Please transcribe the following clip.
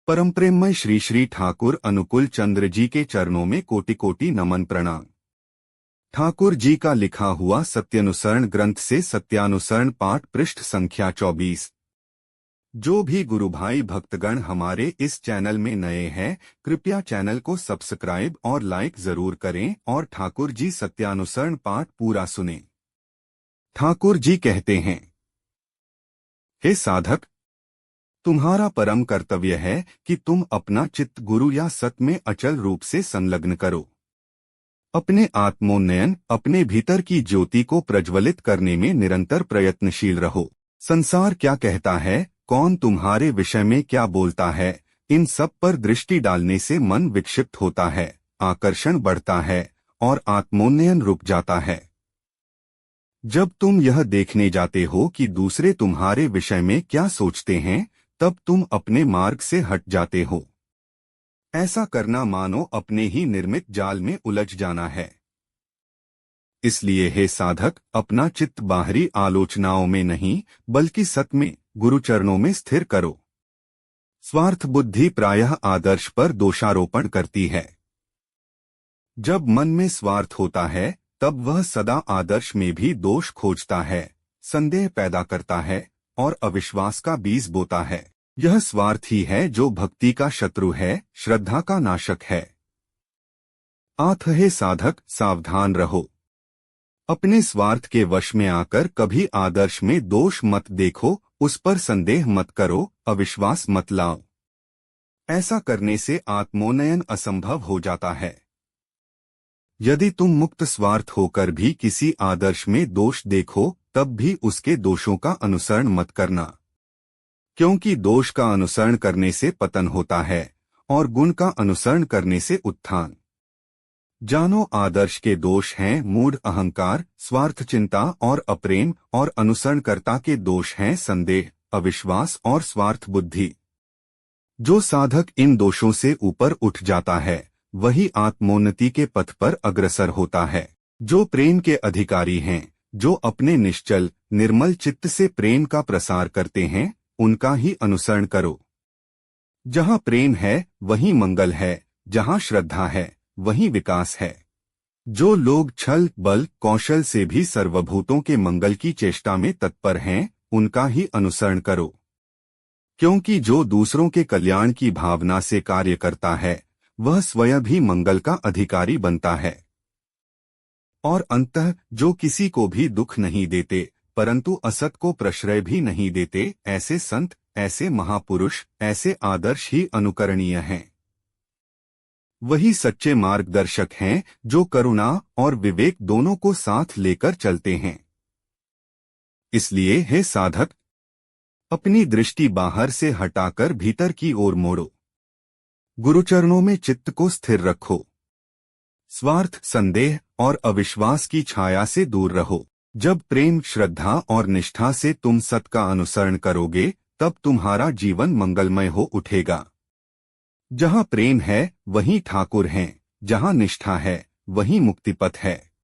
परम प्रेममय श्री श्री ठाकुर अनुकूल चंद्र जी के चरणों में कोटि कोटि नमन प्रणाम। ठाकुर जी का लिखा हुआ सत्यानुसरण ग्रंथ से सत्यानुसरण पाठ पृष्ठ संख्या 24। जो भी गुरु भाई भक्तगण हमारे इस चैनल में नए हैं, कृपया चैनल को सब्सक्राइब और लाइक जरूर करें और ठाकुर जी सत्यानुसरण पाठ पूरा सुनें। ठाकुर जी कहते हैं, हे साधक, तुम्हारा परम कर्तव्य है कि तुम अपना चित्त गुरु या सत में अचल रूप से संलग्न करो। अपने आत्मोन्नयन, अपने भीतर की ज्योति को प्रज्वलित करने में निरंतर प्रयत्नशील रहो। संसार क्या कहता है, कौन तुम्हारे विषय में क्या बोलता है, इन सब पर दृष्टि डालने से मन विक्षिप्त होता है, आकर्षण बढ़ता है और आत्मोन्नयन रुक जाता है। जब तुम यह देखने जाते हो कि दूसरे तुम्हारे विषय में क्या सोचते हैं, तब तुम अपने मार्ग से हट जाते हो। ऐसा करना मानो अपने ही निर्मित जाल में उलझ जाना है। इसलिए हे साधक, अपना चित्त बाहरी आलोचनाओं में नहीं बल्कि सत में, गुरुचरणों में स्थिर करो। स्वार्थ बुद्धि प्रायः आदर्श पर दोषारोपण करती है। जब मन में स्वार्थ होता है, तब वह सदा आदर्श में भी दोष खोजता है, संदेह पैदा करता है और अविश्वास का बीज बोता है। यह स्वार्थ ही है जो भक्ति का शत्रु है, श्रद्धा का नाशक है। आथ हे साधक, सावधान रहो। अपने स्वार्थ के वश में आकर कभी आदर्श में दोष मत देखो, उस पर संदेह मत करो, अविश्वास मत लाओ। ऐसा करने से आत्मोन्नयन असंभव हो जाता है। यदि तुम मुक्त स्वार्थ होकर भी किसी आदर्श में दोष देखो, तब भी उसके दोषों का अनुसरण मत करना, क्योंकि दोष का अनुसरण करने से पतन होता है और गुण का अनुसरण करने से उत्थान। जानो, आदर्श के दोष हैं मूढ़ अहंकार, स्वार्थ चिंता और अप्रेम, और अनुसरणकर्ता के दोष हैं संदेह, अविश्वास और स्वार्थ बुद्धि। जो साधक इन दोषों से ऊपर उठ जाता है, वही आत्मोन्नति के पथ पर अग्रसर होता है। जो प्रेम के अधिकारी हैं, जो अपने निश्चल निर्मल चित्त से प्रेम का प्रसार करते हैं, उनका ही अनुसरण करो। जहाँ प्रेम है वहीं मंगल है, जहाँ श्रद्धा है वहीं विकास है। जो लोग छल बल कौशल से भी सर्वभूतों के मंगल की चेष्टा में तत्पर हैं, उनका ही अनुसरण करो, क्योंकि जो दूसरों के कल्याण की भावना से कार्य करता है, वह स्वयं भी मंगल का अधिकारी बनता है। और अंततः जो किसी को भी दुख नहीं देते परंतु असत को प्रश्रय भी नहीं देते, ऐसे संत, ऐसे महापुरुष, ऐसे आदर्श ही अनुकरणीय हैं। वही सच्चे मार्गदर्शक हैं जो करुणा और विवेक दोनों को साथ लेकर चलते हैं। इसलिए हे साधक, अपनी दृष्टि बाहर से हटाकर भीतर की ओर मोड़ो। गुरुचरणों में चित्त को स्थिर रखो। स्वार्थ, संदेह और अविश्वास की छाया से दूर रहो। जब प्रेम, श्रद्धा और निष्ठा से तुम सत का अनुसरण करोगे, तब तुम्हारा जीवन मंगलमय हो उठेगा। जहाँ प्रेम है वहीं ठाकुर हैं, जहाँ निष्ठा है वहीं मुक्तिपथ है।